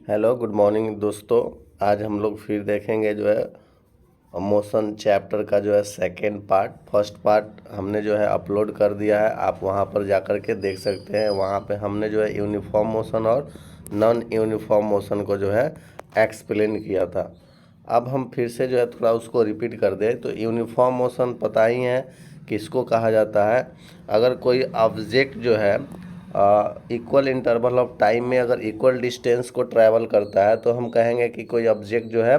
Hello good morning दोस्तों। आज हम लोग फिर देखेंगे जो है मोशन चैप्टर का जो है सेकेंड पार्ट। फर्स्ट पार्ट हमने जो है अपलोड कर दिया है, आप वहां पर जाकर के देख सकते हैं। वहां पे हमने जो है यूनिफॉर्म मोशन और नॉन यूनिफॉर्म मोशन को जो है एक्सप्लेन किया था। अब हम फिर से जो है थोड़ा उसको रिपीट कर दें तो यूनिफॉर्म मोशन पता ही है किसको कहा जाता है। अगर कोई ऑब्जेक्ट जो है इक्वल इंटरवल ऑफ टाइम में अगर इक्वल डिस्टेंस को ट्रैवल करता है तो हम कहेंगे कि कोई ऑब्जेक्ट जो है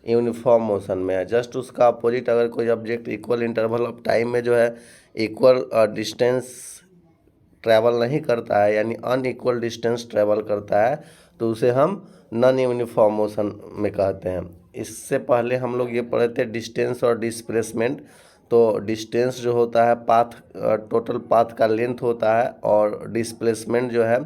यूनिफॉर्म मोशन में है। जस्ट उसका अपोजिट, अगर कोई object equal interval of time में जो है इक्वल डिस्टेंस ट्रैवल नहीं करता है, यानी अनइक्वल डिस्टेंस ट्रैवल करता है, तो उसे हम नॉन यूनिफॉर्म मोशन में कहते हैं। इससे पहले हम लोग ये पढ़े थे डिस्टेंस और डिस्प्लेसमेंट। तो डिस्टेंस जो होता है पाथ, टोटल पाथ का लेंथ होता है, और डिस्प्लेसमेंट जो है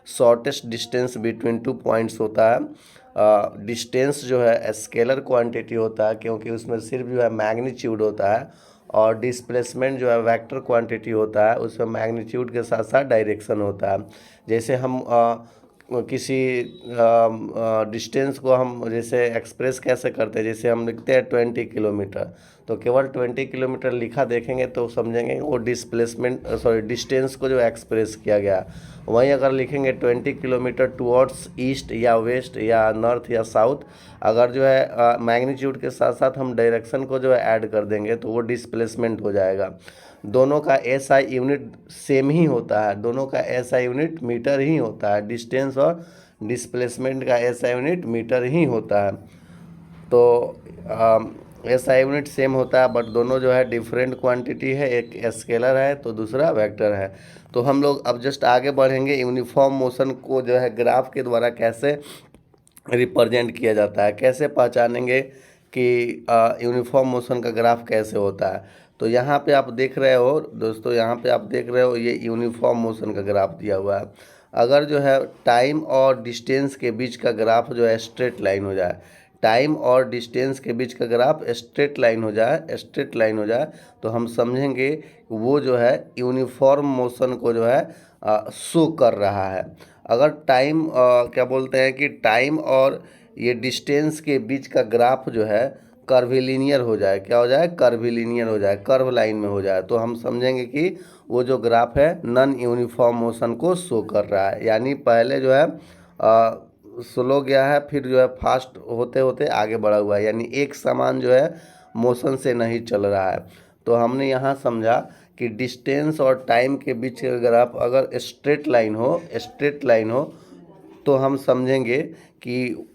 shortest distance between two points होता है। डिस्टेंस जो है स्केलर क्वांटिटी होता है क्योंकि उसमें सिर्फ जो है मैग्नीट्यूड होता है, और डिस्प्लेसमेंट जो है वेक्टर क्वांटिटी होता है, उसमें मैग्नीट्यूड के साथ साथ डायरेक्शन होता है। जैसे हम किसी डिस्टेंस को हम जैसे एक्सप्रेस कैसे करते हैं, जैसे हम लिखते हैं 20 किलोमीटर, तो केवल 20 किलोमीटर लिखा देखेंगे तो समझेंगे वो डिस्प्लेसमेंट डिस्टेंस को जो एक्सप्रेस किया गया। वहीं अगर लिखेंगे 20 किलोमीटर टुवर्ड्स ईस्ट या वेस्ट या नॉर्थ या साउथ, अगर जो है मैग्नीट्यूड के साथ साथ हम डायरेक्शन को जो है ऐड कर देंगे तो वो डिस्प्लेसमेंट हो जाएगा। दोनों का एसआई यूनिट सेम ही होता है, दोनों का एसआई यूनिट मीटर ही होता है। डिस्टेंस और डिस्प्लेसमेंट का एसआई यूनिट मीटर ही होता है। तो एसआई यूनिट सेम होता है, बट दोनों जो है डिफरेंट क्वांटिटी है, एक स्केलर है तो दूसरा वेक्टर है। तो हम लोग अब जस्ट आगे बढ़ेंगे, यूनिफॉर्म मोशन को जो है ग्राफ के द्वारा कैसे रिप्रेजेंट किया जाता है, कैसे पहचानेंगे कि यूनिफॉर्म मोशन का ग्राफ कैसे होता है। तो यहाँ पे आप देख रहे हो दोस्तों, यहाँ पे आप देख रहे हो ये यूनिफॉर्म मोशन का ग्राफ दिया हुआ है। अगर जो है टाइम और डिस्टेंस के बीच का ग्राफ जो है स्ट्रेट लाइन हो जाए, टाइम और डिस्टेंस के बीच का ग्राफ स्ट्रेट लाइन हो जाए, स्ट्रेट लाइन हो जाए, तो हम समझेंगे वो जो है यूनिफॉर्म मोशन को जो है शो कर रहा है। अगर टाइम क्या बोलते हैं कि टाइम और ये डिस्टेंस के बीच का ग्राफ जो है कर्विलीनियर हो जाए, क्या हो जाए, कर्विलीनियर हो जाए, कर्व लाइन में हो जाए, तो हम समझेंगे कि वो जो ग्राफ है नॉन यूनिफॉर्म मोशन को शो कर रहा है। यानी पहले जो है स्लो गया है, फिर जो है फास्ट होते होते आगे बढ़ा हुआ है, यानी एक समान जो है मोशन से नहीं चल रहा है। तो हमने यहाँ समझा कि डिस्टेंस और टाइम के बीच का ग्राफ अगर स्ट्रेट लाइन हो, स्ट्रेट लाइन हो, तो हम समझेंगे कि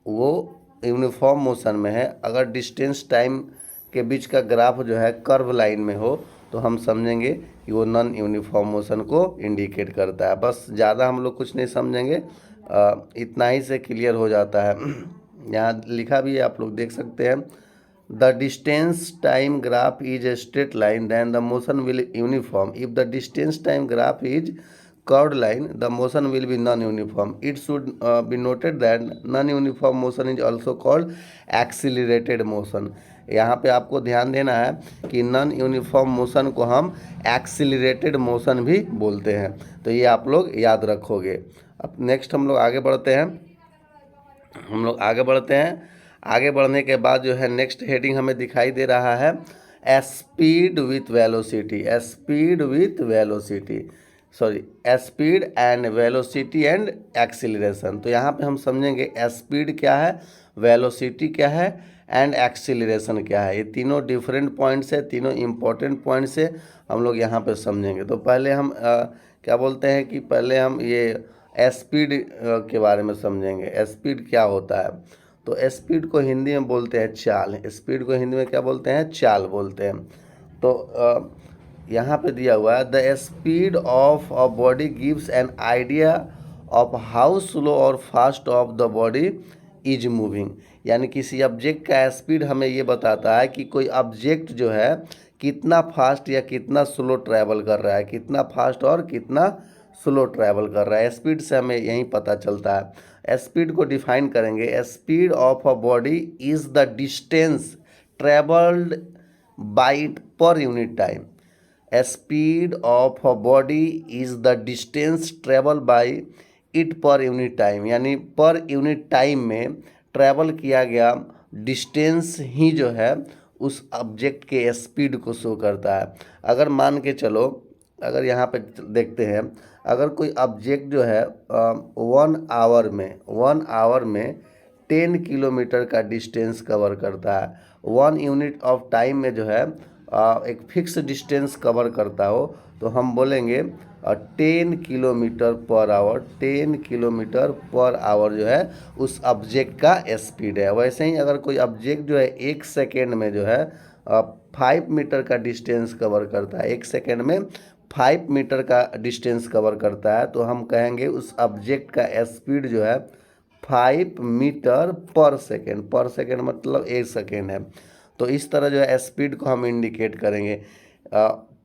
वो यूनिफॉर्म मोशन में है। अगर डिस्टेंस टाइम के बीच का ग्राफ जो है कर्व लाइन में हो तो हम समझेंगे कि वो नॉन यूनिफॉर्म मोशन को इंडिकेट करता है। बस ज़्यादा हम लोग कुछ नहीं समझेंगे, इतना ही से क्लियर हो जाता है। यहाँ लिखा भी है, आप लोग देख सकते हैं। The distance time graph is a straight line then the motion will uniform. If the distance time graph is curved line, the motion will be non-uniform. It should be noted that non-uniform motion is also called accelerated motion. यहाँ पे आपको ध्यान देना है कि non uniform motion को हम accelerated motion भी बोलते हैं, तो ये आप लोग याद रखोगे। अब नेक्स्ट हम लोग आगे बढ़ते हैं, आगे बढ़ने के बाद जो है नेक्स्ट हेडिंग हमें दिखाई दे रहा है speed with velocity, speed with velocity, speed and velocity and acceleration. तो यहाँ पे हम समझेंगे स्पीड क्या है, वेलोसिटी क्या है एंड एक्सीलरेशन क्या है। ये तीनों डिफरेंट पॉइंट्स है, तीनों इम्पोर्टेंट पॉइंट्स है, हम लोग यहाँ पे समझेंगे। तो पहले हम क्या बोलते हैं कि पहले हम ये स्पीड के बारे में समझेंगे। स्पीड क्या होता है, तो स्पीड को हिंदी में बोलते हैं चाल। स्पीड को हिंदी में क्या बोलते हैं, चाल बोलते हैं। तो यहाँ पे दिया हुआ है the speed of a body gives an idea of how slow or fast of the body is moving. यानी किसी ऑब्जेक्ट का स्पीड हमें ये बताता है कि कोई ऑब्जेक्ट जो है कितना फास्ट या कितना स्लो ट्रैवल कर रहा है, कितना फास्ट और कितना स्लो ट्रैवल कर रहा है। स्पीड से हमें यही पता चलता है। स्पीड को डिफाइन करेंगे, speed of a body is the distance travelled bye it per unit time. Speed of a body is the distance traveled by it per unit time, यानी पर यूनिट टाइम में travel किया गया distance ही जो है उस object के speed को show करता है। अगर मान के चलो, अगर यहाँ पे देखते हैं, अगर कोई ऑब्जेक्ट जो है 1 आवर में 10 किलोमीटर का डिस्टेंस कवर करता है, 1 यूनिट ऑफ टाइम में जो है एक फिक्स डिस्टेंस कवर करता हो, तो हम बोलेंगे 10 kilometre per our, 10 kilometre per our जो है उस ऑब्जेक्ट का स्पीड है। वैसे ही अगर कोई ऑब्जेक्ट जो है 1 सेकेंड में जो है 5 मीटर का डिस्टेंस कवर करता है, 1 सेकेंड में 5 मीटर का डिस्टेंस कवर करता है, तो हम कहेंगे उस ऑब्जेक्ट का स्पीड जो है 5 मीटर पर सेकेंड मतलब 1 सेकेंड है। तो इस तरह जो है स्पीड को हम इंडिकेट करेंगे।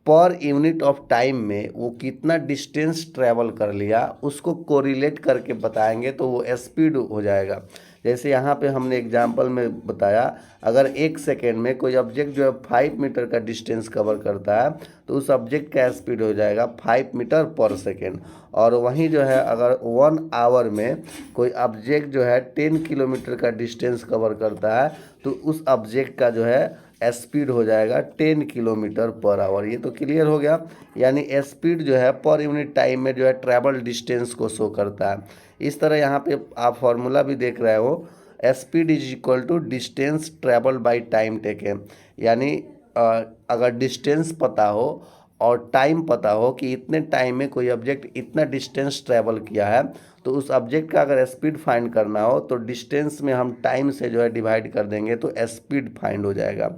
पर यूनिट ऑफ टाइम में वो कितना डिस्टेंस ट्रैवल कर लिया उसको कोरिलेट करके बताएंगे, तो वो स्पीड हो जाएगा। जैसे यहाँ पे हमने एग्जांपल में बताया, अगर 1 सेकेंड में कोई ऑब्जेक्ट जो है 5 मीटर का डिस्टेंस कवर करता है, तो उस ऑब्जेक्ट का स्पीड हो जाएगा 5 मीटर पर सेकेंड। और वहीं जो है अगर 1 आवर में कोई ऑब्जेक्ट जो है 10 किलोमीटर का डिस्टेंस कवर करता है, तो उस ऑब्जेक्ट का जो है स्पीड हो जाएगा 10 किलोमीटर पर आवर। ये तो क्लियर हो गया। यानी स्पीड जो है पर यूनिट टाइम में जो है ट्रैवल डिस्टेंस को शो करता है। इस तरह यहाँ पे आप फॉर्मूला भी देख रहे हो, speed is equal to distance travel by time taken. यानी अगर डिस्टेंस पता हो और टाइम पता हो कि इतने टाइम में कोई ऑब्जेक्ट इतना डिस्टेंस ट्रैवल किया है, तो उस ऑब्जेक्ट का अगर स्पीड फाइंड करना हो तो डिस्टेंस में हम टाइम से जो है डिवाइड कर देंगे, तो स्पीड फाइंड हो जाएगा।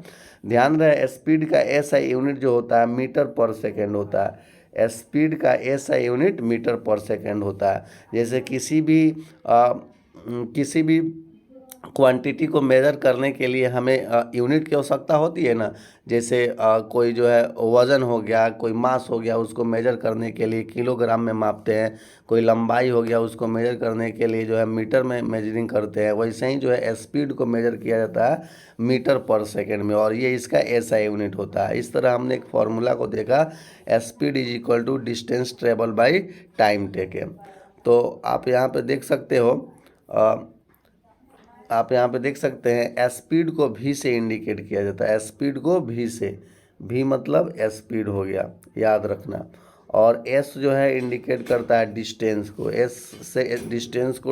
ध्यान रहे स्पीड का एसआई यूनिट जो होता है मीटर पर सेकेंड होता है। स्पीड का SI unit metre per second होता है। जैसे किसी भी क्वांटिटी को मेज़र करने के लिए हमें यूनिट की आवश्यकता होती है ना। जैसे कोई जो है वज़न हो गया, कोई मास हो गया, उसको मेजर करने के लिए किलोग्राम में मापते हैं। कोई लंबाई हो गया, उसको मेजर करने के लिए जो है मीटर में मेजरिंग करते हैं। वैसे ही जो है स्पीड को मेजर किया जाता है मीटर पर सेकेंड में, और ये इसका एसआई यूनिट होता है। इस तरह हमने एक फार्मूला को देखा, speed is equal to distance travel by time taken. तो आप यहाँ पे देख सकते हो, आप यहाँ पे देख सकते हैं स्पीड को भी से इंडिकेट किया जाता है। स्पीड को भी से, भी मतलब स्पीड हो गया, याद रखना। और एस जो है इंडिकेट करता है डिस्टेंस को, एस से डिस्टेंस को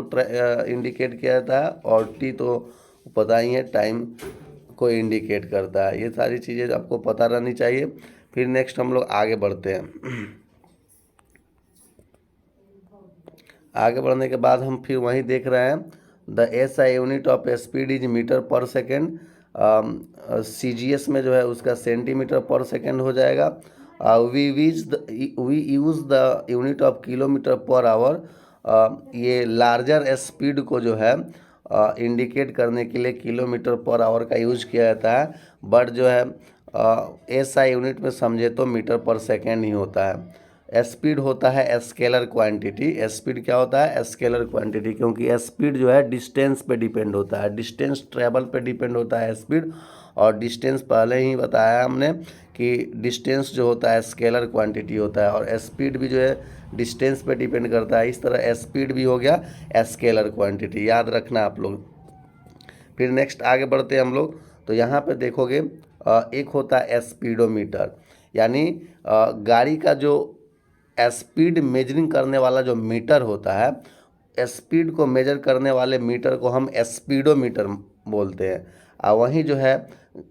इंडिकेट किया जाता है। और टी तो पता ही है टाइम को इंडिकेट करता है। ये सारी चीज़ें आपको पता रहनी चाहिए। फिर नेक्स्ट हम लोग आगे बढ़ते हैं। आगे बढ़ने के बाद हम फिर वहीं देख रहे हैं, the SI unit of speed is metre per second. CGS में जो है उसका सेंटीमीटर पर सेकेंड हो जाएगा। We use the unit of kilometre per hour. ये लार्जर स्पीड को जो है इंडिकेट करने के लिए किलोमीटर पर आवर का यूज किया जाता है। बट जो है एसआई यूनिट में समझे तो मीटर पर सेकेंड ही होता है। स्पीड होता है स्केलर क्वांटिटी। स्पीड क्या होता है? स्केलर क्वांटिटी, क्योंकि स्पीड जो है डिस्टेंस पे डिपेंड होता है, डिस्टेंस ट्रेवल पे डिपेंड होता है स्पीड। और डिस्टेंस पहले ही बताया हमने कि डिस्टेंस जो होता है स्केलर क्वांटिटी होता है, और स्पीड भी जो है डिस्टेंस पे डिपेंड करता है। इस तरह स्पीड भी हो गया स्केलर क्वांटिटी, याद रखना आप लोग। फिर नेक्स्ट आगे बढ़ते हैं हम लोग। तो यहाँ पे देखोगे एक होता है स्पीडोमीटर, यानी गाड़ी का जो स्पीड मेजरिंग करने वाला जो मीटर होता है, स्पीड को मेजर करने वाले मीटर को हम स्पीडोमीटर बोलते हैं। और वहीं जो है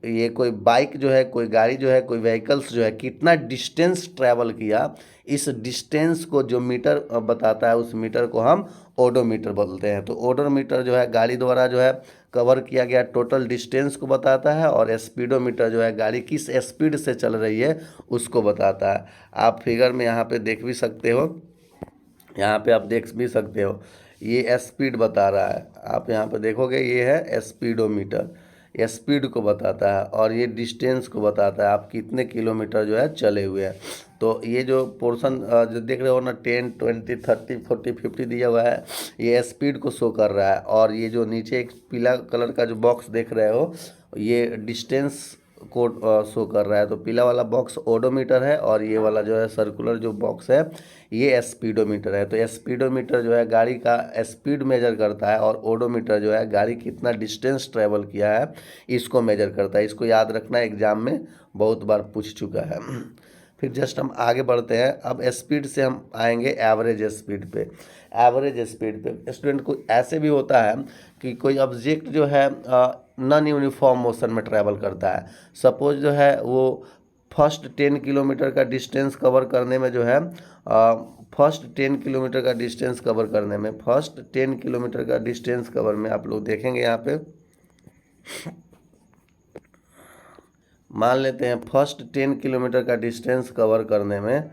ये कोई बाइक जो है, कोई गाड़ी जो है, कोई व्हीकल्स जो है कितना डिस्टेंस ट्रैवल किया, इस डिस्टेंस को जो मीटर बताता है उस मीटर को हम ओडोमीटर बोलते हैं। तो ओडोमीटर जो है गाड़ी द्वारा जो है कवर किया गया टोटल डिस्टेंस को बताता है, और स्पीडोमीटर जो है गाड़ी किस स्पीड से चल रही है उसको बताता है। आप फिगर में यहाँ पे देख भी सकते हो, यहाँ पे आप देख भी सकते हो, ये स्पीड बता रहा है। आप यहाँ पे देखोगे ये है स्पीडोमीटर, ये स्पीड को बताता है, और ये डिस्टेंस को बताता है आप कितने किलोमीटर जो है चले हुए हैं। तो ये जो पोर्शन जो देख रहे हो ना 10, 20, 30, 40, 50 दिया हुआ है, ये स्पीड को शो कर रहा है। और ये जो नीचे एक पीला कलर का जो बॉक्स देख रहे हो, ये डिस्टेंस कोड शो कर रहा है। तो पीला वाला बॉक्स ओडोमीटर है और ये वाला जो है सर्कुलर जो बॉक्स है ये स्पीडोमीटर है। तो स्पीडोमीटर जो है गाड़ी का स्पीड मेजर करता है और ओडोमीटर जो है गाड़ी कितना डिस्टेंस ट्रेवल किया है इसको मेजर करता है। इसको याद रखना, एग्जाम में बहुत बार पूछ चुका है। फिर जस्ट हम आगे बढ़ते हैं। अब स्पीड से हम आएंगे एवरेज स्पीड पे। एवरेज स्पीड पे स्टूडेंट को ऐसे भी होता है कि कोई ऑब्जेक्ट जो है नॉन यूनिफॉर्म मोशन में ट्रैवल करता है। सपोज जो है वो फर्स्ट 10 किलोमीटर का डिस्टेंस कवर करने में जो है फर्स्ट 10 किलोमीटर का डिस्टेंस कवर करने में फर्स्ट 10 किलोमीटर का डिस्टेंस कवर में आप लोग देखेंगे यहाँ पे मान लेते हैं फर्स्ट 10 किलोमीटर का डिस्टेंस कवर करने में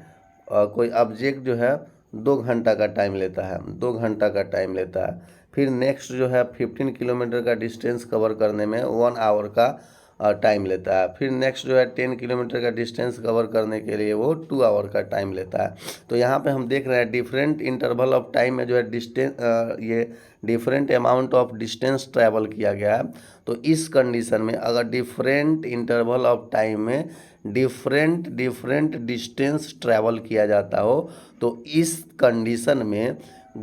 कोई ऑब्जेक्ट जो है 2 घंटा का टाइम लेता है, 2 घंटा का टाइम लेता है। फिर नेक्स्ट जो है 15 किलोमीटर का डिस्टेंस कवर करने में 1 आवर का टाइम लेता है। फिर नेक्स्ट जो है 10 किलोमीटर का डिस्टेंस कवर करने के लिए वो 2 आवर का टाइम लेता है। तो यहाँ पे हम देख रहे हैं डिफरेंट इंटरवल ऑफ टाइम में जो है ये different amount of distance travel किया गया है। तो इस कंडीशन में अगर डिफरेंट इंटरवल ऑफ टाइम में डिफरेंट डिस्टेंस ट्रैवल किया जाता हो तो इस कंडीशन में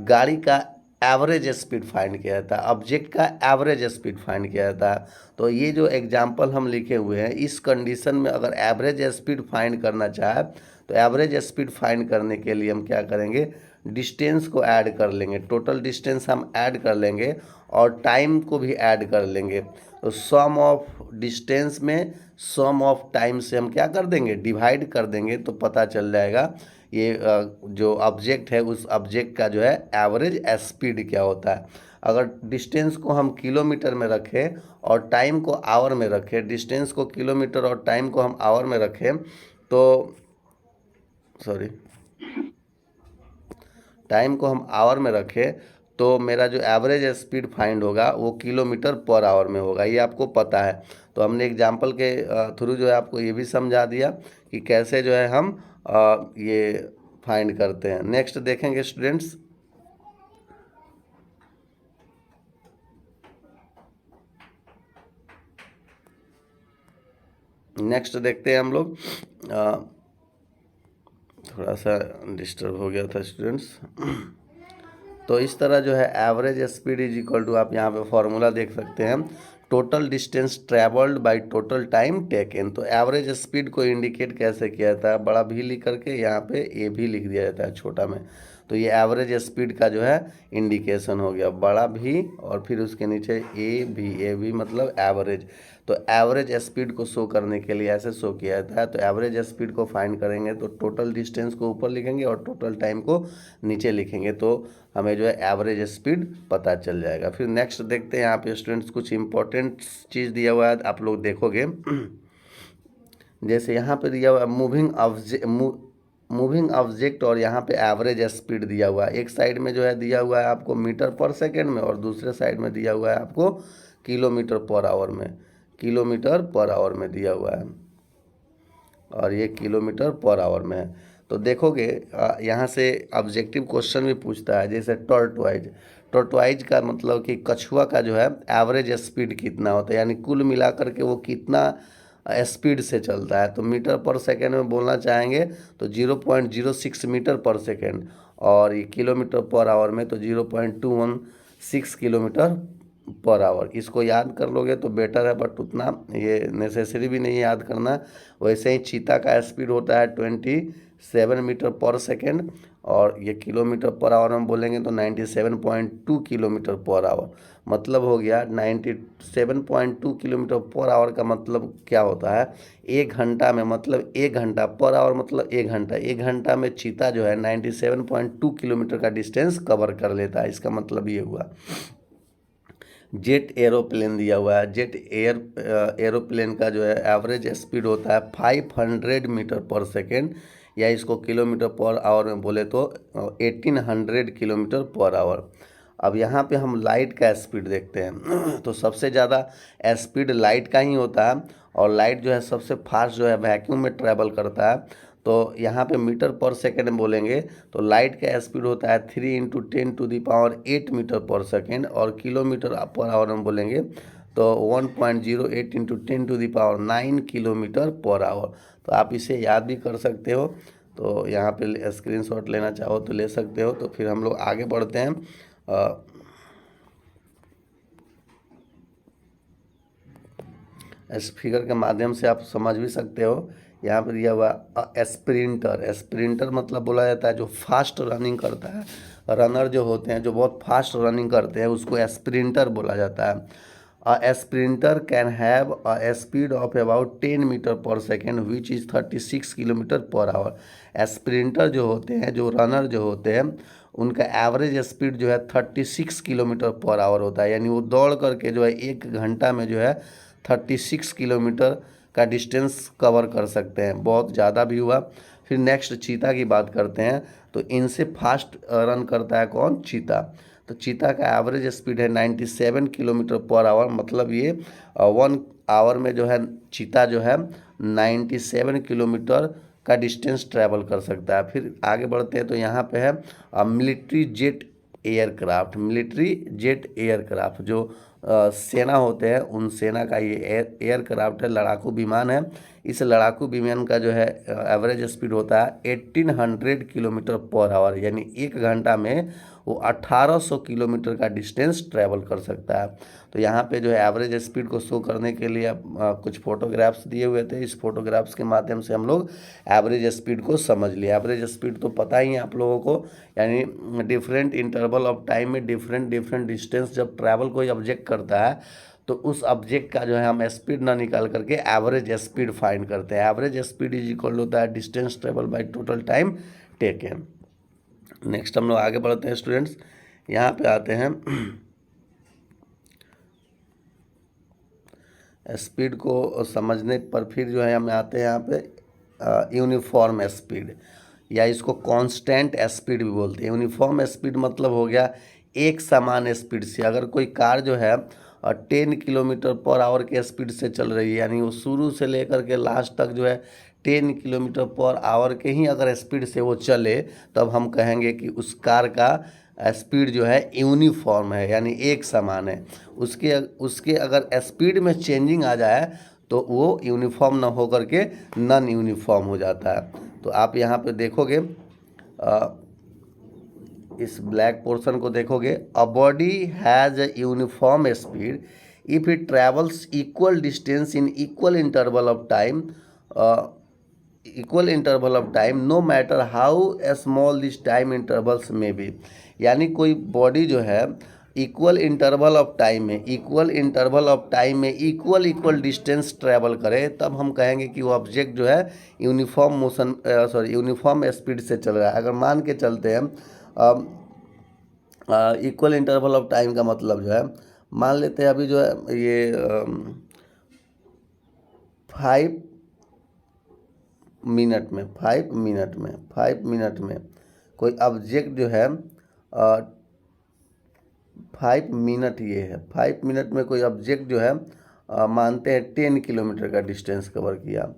गाड़ी का एवरेज स्पीड फाइंड किया जाता है, ऑब्जेक्ट का एवरेज स्पीड फाइंड किया जाता है। तो ये जो एग्जांपल हम लिखे हुए हैं इस कंडीशन में अगर एवरेज स्पीड फाइंड करना चाहे तो एवरेज स्पीड फाइंड करने के लिए हम क्या करेंगे, डिस्टेंस को ऐड कर लेंगे, टोटल डिस्टेंस हम ऐड कर लेंगे और टाइम को भी ऐड कर लेंगे। तो सम ऑफ डिस्टेंस में सम ऑफ टाइम से हम क्या कर देंगे, डिवाइड कर देंगे, तो पता चल जाएगा ये जो ऑब्जेक्ट है उस ऑब्जेक्ट का जो है एवरेज स्पीड क्या होता है। अगर डिस्टेंस को हम किलोमीटर में रखें और टाइम को आवर में रखें, डिस्टेंस को किलोमीटर और टाइम को हम आवर में रखें तो टाइम को हम आवर में रखें तो मेरा जो एवरेज स्पीड फाइंड होगा वो किलोमीटर पर आवर में होगा, ये आपको पता है। तो हमने एग्जांपल के थ्रू जो है आपको ये भी समझा दिया कि कैसे जो है हम ये फाइंड करते हैं। नेक्स्ट देखेंगे स्टूडेंट्स, नेक्स्ट देखते हैं हम लोग। थोड़ा सा डिस्टर्ब हो गया था स्टूडेंट्स। तो इस तरह जो है average speed is equal to, आप यहाँ पे फॉर्मूला देख सकते हैं, total distance travelled by total time taken. तो एवरेज स्पीड को इंडिकेट कैसे किया जाता है, बड़ा भी लिख करके यहाँ पे ए भी लिख दिया जाता है छोटा में। तो ये एवरेज स्पीड का जो है इंडिकेशन हो गया, बड़ा भी और फिर उसके नीचे ए भी मतलब एवरेज। तो एवरेज स्पीड को शो करने के लिए ऐसे शो किया जाता है। तो एवरेज स्पीड को फाइंड करेंगे तो टोटल डिस्टेंस को ऊपर लिखेंगे और टोटल टाइम को नीचे लिखेंगे तो हमें जो है एवरेज स्पीड पता चल जाएगा। फिर नेक्स्ट देखते हैं, यहाँ पे स्टूडेंट्स कुछ इंपॉर्टेंट चीज़ दिया हुआ है, आप लोग देखोगे। जैसे यहाँ पे दिया हुआ है मूविंग ऑब्जेक्ट और यहाँ पे एवरेज स्पीड दिया हुआ है। एक साइड में जो है दिया हुआ है आपको मीटर पर सेकेंड में और दूसरे साइड में दिया हुआ है आपको किलोमीटर पर आवर में, किलोमीटर पर आवर में दिया हुआ है और ये किलोमीटर पर आवर में है। तो देखोगे यहाँ से ऑब्जेक्टिव क्वेश्चन भी पूछता है, जैसे टॉर्टोइज का मतलब कि कछुआ का जो है एवरेज स्पीड कितना होता है, यानी कुल मिलाकर के वो कितना स्पीड से चलता है। तो मीटर पर सेकेंड में बोलना चाहेंगे तो 0.06 मीटर पर सेकेंड और ये किलोमीटर पर आवर में तो 0.216 किलोमीटर पर आवर। इसको याद कर लोगे तो बेटर है, बट उतना ये नेसेसरी भी नहीं याद करना। वैसे ही चीता का स्पीड होता है 27 मीटर पर सेकेंड और ये किलोमीटर पर आवर में बोलेंगे तो 97.2 किलोमीटर पर आवर। मतलब हो गया 97.2 किलोमीटर पर आवर का मतलब क्या होता है, एक घंटा में, मतलब एक घंटा पर आवर मतलब एक घंटा, एक घंटा में चीता जो है 97.2 किलोमीटर का डिस्टेंस कवर कर लेता है। इसका मतलब ये हुआ। जेट एरोप्लेन दिया हुआ है, जेट एरोप्लेन का जो है एवरेज स्पीड होता है 500 मीटर पर सेकेंड, या इसको किलोमीटर पर आवर में बोले तो 1800 किलोमीटर पर आवर। अब यहाँ पे हम लाइट का स्पीड देखते हैं। तो सबसे ज़्यादा स्पीड लाइट का ही होता है और लाइट जो है सबसे फास्ट जो है वैक्यूम में ट्रैवल करता है। तो यहाँ पे मीटर पर सेकेंड बोलेंगे तो लाइट का स्पीड होता है 3 × 10⁸ मीटर पर सेकेंड और किलोमीटर पर आवर में बोलेंगे तो 1.08 इंटू 10⁹ किलोमीटर पर आवर। तो आप इसे याद भी कर सकते हो, तो यहाँ पे स्क्रीनशॉट लेना चाहो तो ले सकते हो। तो फिर हम लोग आगे बढ़ते हैं। इस फिगर के माध्यम से आप समझ भी सकते हो। यहाँ पर दिया हुआ स्प्रिंटर। स्प्रिंटर मतलब बोला जाता है जो फास्ट रनिंग करता है। रनर जो होते हैं जो बहुत फास्ट रनिंग करते हैं उसको स्प्रिंटर बोला जाता है। A sprinter can have a speed of about 10 metre per second which is 36 kilometre per our. Sprinter जो होते हैं, जो रनर जो होते हैं, उनका एवरेज स्पीड जो है 36 किलोमीटर पर आवर होता है। यानी वो दौड़ करके जो है 1 घंटा में जो है 36 किलोमीटर का डिस्टेंस कवर कर सकते हैं। बहुत ज़्यादा भी हुआ। फिर नेक्स्ट चीता की बात करते हैं। तो इनसे फास्ट रन करता है कौन? चीता। तो चीता का एवरेज स्पीड है 97 किलोमीटर पर आवर। मतलब ये 1 आवर में जो है चीता जो है 97 किलोमीटर का डिस्टेंस ट्रैवल कर सकता है। फिर आगे बढ़ते हैं तो यहाँ पे है military jet aircraft. Military jet aircraft जो सेना होते हैं उन सेना का ये एयरक्राफ्ट है, लड़ाकू विमान है। इस लड़ाकू विमान का जो है एवरेज स्पीड होता है 1800 किलोमीटर पर आवर। यानी 1 घंटा में वो 1800 किलोमीटर का डिस्टेंस ट्रैवल कर सकता है। तो यहाँ पे जो है एवरेज स्पीड को शो करने के लिए कुछ फोटोग्राफ्स दिए हुए थे। इस फोटोग्राफ्स के माध्यम से हम लोग एवरेज स्पीड को समझ लिए। एवरेज स्पीड तो पता ही है आप लोगों को, यानी डिफरेंट इंटरवल ऑफ टाइम में डिफरेंट डिस्टेंस जब ट्रैवल कोई ऑब्जेक्ट करता है तो उस ऑब्जेक्ट का जो है हम स्पीड ना निकाल करके एवरेज स्पीड फाइंड करते हैं। एवरेज स्पीड इज इक्वल होता है distance travel by total time taken. Next हम लोग आगे बढ़ते हैं स्टूडेंट्स। यहाँ पे आते हैं स्पीड को समझने पर फिर जो है हम आते हैं यहाँ पे यूनिफॉर्म स्पीड, या इसको कांस्टेंट स्पीड भी बोलते हैं। यूनिफॉर्म स्पीड मतलब हो गया एक समान स्पीड से। अगर कोई कार जो है 10 किलोमीटर पर आवर के स्पीड से चल रही है, यानी वो शुरू से लेकर के लास्ट तक जो है 10 किलोमीटर पर आवर के ही अगर स्पीड से वो चले, तब हम कहेंगे कि उस कार का स्पीड जो है यूनिफॉर्म है, यानी एक समान है। उसके अगर स्पीड में चेंजिंग आ जाए तो वो यूनिफॉर्म ना हो करके नॉन यूनिफॉर्म हो जाता है। तो आप यहाँ पे देखोगे इस ब्लैक पोर्शन को देखोगे, a body has a uniform speed if it travels equal distance in equal interval of time no matter how small this time intervals में बी। यानी कोई बॉडी जो है इक्वल इंटरवल ऑफ टाइम में इक्वल डिस्टेंस ट्रैवल करे, तब हम कहेंगे कि वो ऑब्जेक्ट जो है यूनिफॉर्म स्पीड से चल रहा है। अगर मान के चलते हैं इक्वल इंटरवल ऑफ टाइम का मतलब जो है, मान लेते हैं अभी जो है ये 5 मिनट में कोई ऑब्जेक्ट जो है 5 मिनट ये है 5 मिनट में कोई ऑब्जेक्ट जो है मानते हैं 10 किलोमीटर का डिस्टेंस कवर किया।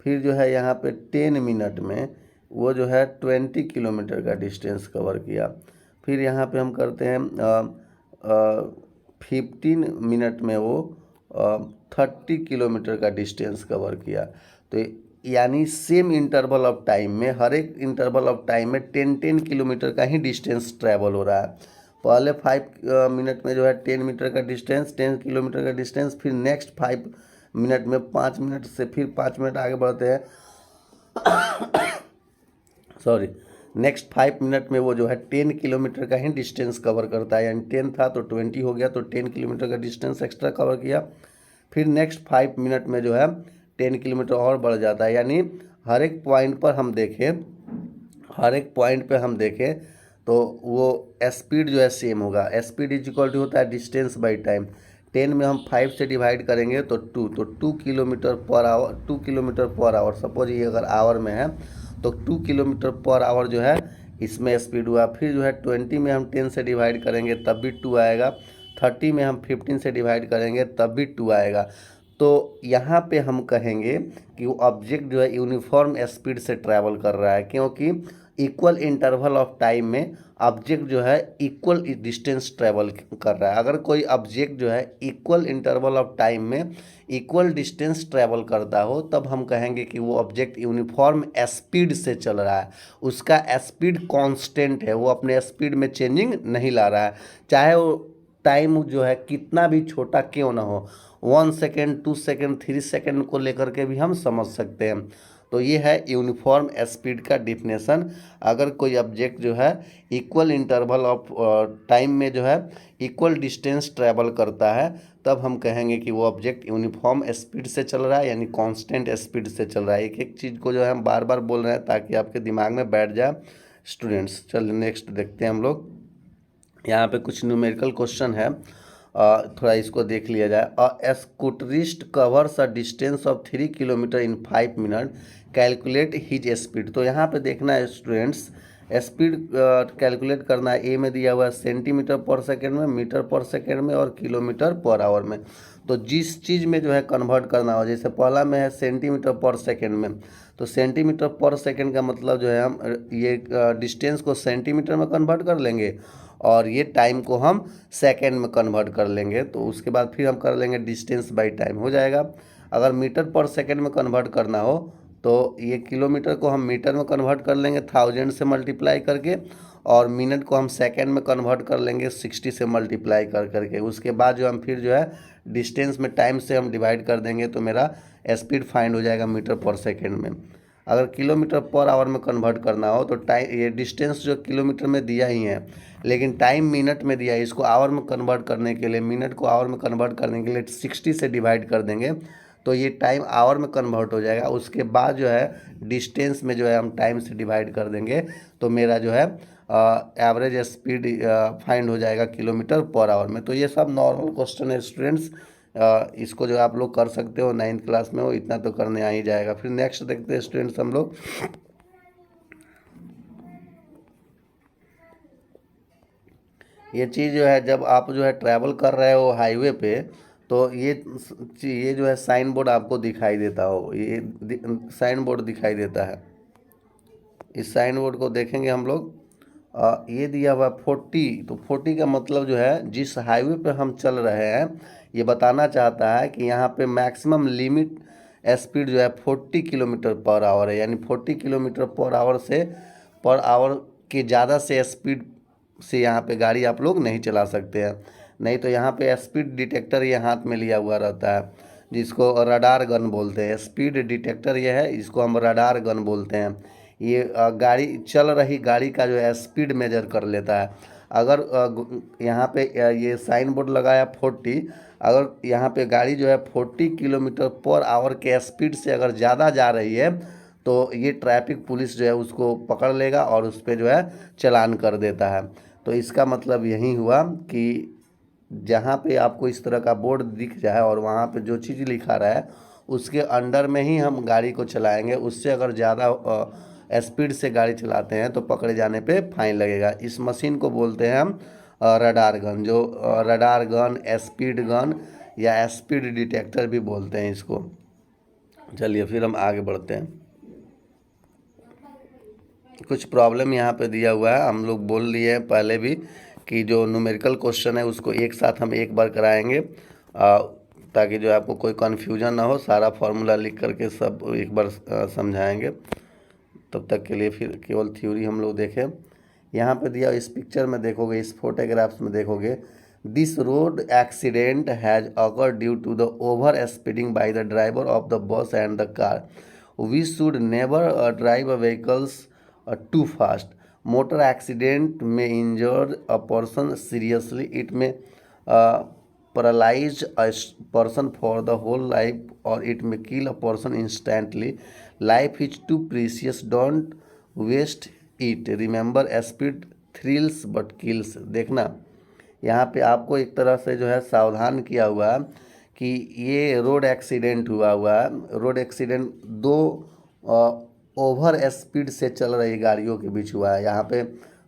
फिर जो है यहाँ पे 10 मिनट में वो जो है 20 किलोमीटर का डिस्टेंस कवर किया। फिर यहाँ पे हम करते हैं 15 मिनट में वो 30 किलोमीटर का डिस्टेंस कवर किया। तो यानी सेम इंटरवल ऑफ टाइम में, हर एक इंटरवल ऑफ टाइम में 10 किलोमीटर का ही डिस्टेंस ट्रैवल हो रहा है। पहले 5 मिनट में जो है 10 किलोमीटर का डिस्टेंस, फिर नेक्स्ट 5 मिनट में 5 मिनट से फिर 5 मिनट आगे बढ़ते हैं सॉरी, नेक्स्ट 5 मिनट में वो जो है 10 किलोमीटर का ही डिस्टेंस कवर करता है। यानी 10 था तो 20 हो गया, तो 10 किलोमीटर का डिस्टेंस एक्स्ट्रा कवर किया। फिर नेक्स्ट 5 मिनट में जो है 10 किलोमीटर और बढ़ जाता है। यानी हर एक पॉइंट पर हम देखें तो वो स्पीड जो है सेम होगा। स्पीड इज इक्वल टू होता है डिस्टेंस बाई टाइम। 10 में हम 5 से डिवाइड करेंगे तो 2 kilometre per our, 2 kilometre per our. Suppose ये अगर आवर में है तो 2 किलोमीटर पर आवर जो है इसमें स्पीड हुआ। फिर जो है 20 में हम 10 से डिवाइड करेंगे तब भी 2 आएगा। 30 में हम 15 से डिवाइड करेंगे तब भी 2 आएगा। तो यहाँ पे हम कहेंगे कि वो ऑब्जेक्ट जो है यूनिफॉर्म स्पीड से ट्रैवल कर रहा है, क्योंकि इक्वल इंटरवल ऑफ टाइम में ऑब्जेक्ट जो है इक्वल डिस्टेंस ट्रेवल कर रहा है। अगर कोई ऑब्जेक्ट जो है इक्वल इंटरवल ऑफ टाइम में इक्वल डिस्टेंस ट्रेवल करता हो, तब हम कहेंगे कि वो ऑब्जेक्ट यूनिफॉर्म स्पीड से चल रहा है, उसका स्पीड कांस्टेंट है, वो अपने स्पीड में चेंजिंग नहीं ला रहा है, चाहे वो टाइम जो है कितना भी छोटा क्यों ना हो, 1 सेकेंड 2 सेकेंड 3 सेकेंड को लेकर के भी हम समझ सकते हैं। तो ये है यूनिफॉर्म स्पीड का डिफिनेशन। अगर कोई ऑब्जेक्ट जो है इक्वल इंटरवल ऑफ टाइम में जो है इक्वल डिस्टेंस ट्रैवल करता है, तब हम कहेंगे कि वो ऑब्जेक्ट यूनिफॉर्म स्पीड से चल रहा है, यानी कांस्टेंट स्पीड से चल रहा है। एक एक चीज़ को जो है हम बार बार बोल रहे हैं ताकि आपके दिमाग में बैठ जाए स्टूडेंट्स। चलिए नेक्स्ट देखते हैं हम लोग। यहाँ पे कुछ न्यूमेरिकल क्वेश्चन है, थोड़ा इसको देख लिया जाए। A scooterist covers a distance of 3 kilometre in 5 minute, calculate his speed. तो यहाँ पे देखना है स्टूडेंट्स, स्पीड कैलकुलेट करना है। ए में दिया हुआ है सेंटीमीटर पर सेकेंड में, मीटर पर सेकेंड में और किलोमीटर पर आवर में। तो जिस चीज़ में जो है कन्वर्ट करना हो, जैसे पहला में है सेंटीमीटर पर सेकेंड में, तो सेंटीमीटर पर सेकेंड का मतलब जो है हम ये डिस्टेंस को सेंटीमीटर में कन्वर्ट कर लेंगे और ये टाइम को हम सेकेंड में कन्वर्ट कर लेंगे। तो उसके बाद फिर हम कर लेंगे डिस्टेंस बाय टाइम, हो जाएगा। अगर मीटर पर सेकेंड में कन्वर्ट करना हो तो ये किलोमीटर को हम मीटर में कन्वर्ट कर लेंगे 1000 से मल्टीप्लाई करके, और मिनट को हम सेकेंड में कन्वर्ट कर लेंगे 60 से मल्टीप्लाई कर करके। उसके बाद जो हम फिर जो है डिस्टेंस में टाइम से हम डिवाइड कर देंगे, तो मेरा स्पीड फाइंड हो जाएगा मीटर पर सेकेंड में। अगर किलोमीटर पर आवर में कन्वर्ट करना हो तो टाइम, ये डिस्टेंस जो किलोमीटर में दिया ही है लेकिन टाइम मिनट में दिया है, इसको आवर में कन्वर्ट करने के लिए, मिनट को आवर में कन्वर्ट करने के लिए 60 से डिवाइड कर देंगे, तो ये टाइम आवर में कन्वर्ट हो जाएगा। उसके बाद जो है डिस्टेंस में जो है हम टाइम से डिवाइड कर देंगे, तो मेरा जो है एवरेज स्पीड फाइंड हो जाएगा किलोमीटर पर आवर में। तो ये सब नॉर्मल क्वेश्चन है स्टूडेंट्स, इसको जो आप लोग कर सकते हो 9th क्लास में हो, इतना तो करने आ ही जाएगा। फिर नेक्स्ट देखते हैं स्टूडेंट्स हम लोग। ये चीज़ जो है जब आप जो है ट्रैवल कर रहे हो हाईवे पे, तो ये जो है साइन बोर्ड आपको दिखाई देता हो, ये साइन बोर्ड दिखाई देता है। इस साइन बोर्ड को देखेंगे हम लोग, ये दिया हुआ 40, तो 40 का मतलब जो है जिस हाईवे पे हम चल रहे हैं, ये बताना चाहता है कि यहाँ पे मैक्सिमम लिमिट स्पीड जो है 40 किलोमीटर पर आवर है, यानी 40 किलोमीटर पर आवर के ज़्यादा से स्पीड से यहाँ पे गाड़ी आप लोग नहीं चला सकते हैं। नहीं तो यहाँ पे स्पीड डिटेक्टर ये हाथ में लिया हुआ रहता है, जिसको रडार गन बोलते हैं। स्पीड डिटेक्टर ये है, इसको हम रडार गन बोलते हैं। ये गाड़ी चल रही गाड़ी का जो है स्पीड मेजर कर लेता है। अगर यहाँ पे ये साइन बोर्ड लगाया 40, अगर यहाँ पे गाड़ी जो है 40 किलोमीटर पर आवर के स्पीड से अगर ज़्यादा जा रही है, तो ये ट्रैफिक पुलिस जो है उसको पकड़ लेगा और उस पर जो है चालान कर देता है। तो इसका मतलब यही हुआ कि जहाँ पे आपको इस तरह का बोर्ड दिख जाए और वहाँ पे जो चीज़ लिखा रहा है उसके अंडर में ही हम गाड़ी को चलाएंगे। उससे अगर ज़्यादा स्पीड से गाड़ी चलाते हैं तो पकड़े जाने पे फाइन लगेगा। इस मशीन को बोलते हैं हम रडार गन, जो रडार गन, स्पीड गन या स्पीड डिटेक्टर भी बोलते हैं इसको। चलिए फिर हम आगे बढ़ते हैं। कुछ प्रॉब्लम यहाँ पे दिया हुआ है, हम लोग बोल लिए हैं पहले भी कि जो न्यूमेरिकल क्वेश्चन है उसको एक साथ हम एक बार कराएंगे, ताकि जो आपको कोई कन्फ्यूजन ना हो। सारा फार्मूला लिख करके सब एक बार समझाएंगे। तब तक के लिए फिर केवल थ्योरी हम लोग देखें। यहाँ पे दिया, इस पिक्चर में देखोगे, इस फोटोग्राफ्स में देखोगे, this road accident has occur due to the over speeding by the driver of the bus and the car. We should never drive vehicles too fast. Motor accident may injure a person seriously. It may paralyze a person for the whole life, or it may kill a person instantly. Life is too precious. Don't waste it. Remember, speed thrills but kills. देखना, यहाँ पे आपको एक तरह से जो है सावधान किया हुआ है कि ये रोड एक्सीडेंट हुआ है। रोड एक्सीडेंट दो ओवर स्पीड से चल रही गाड़ियों के बीच हुआ है। यहाँ पे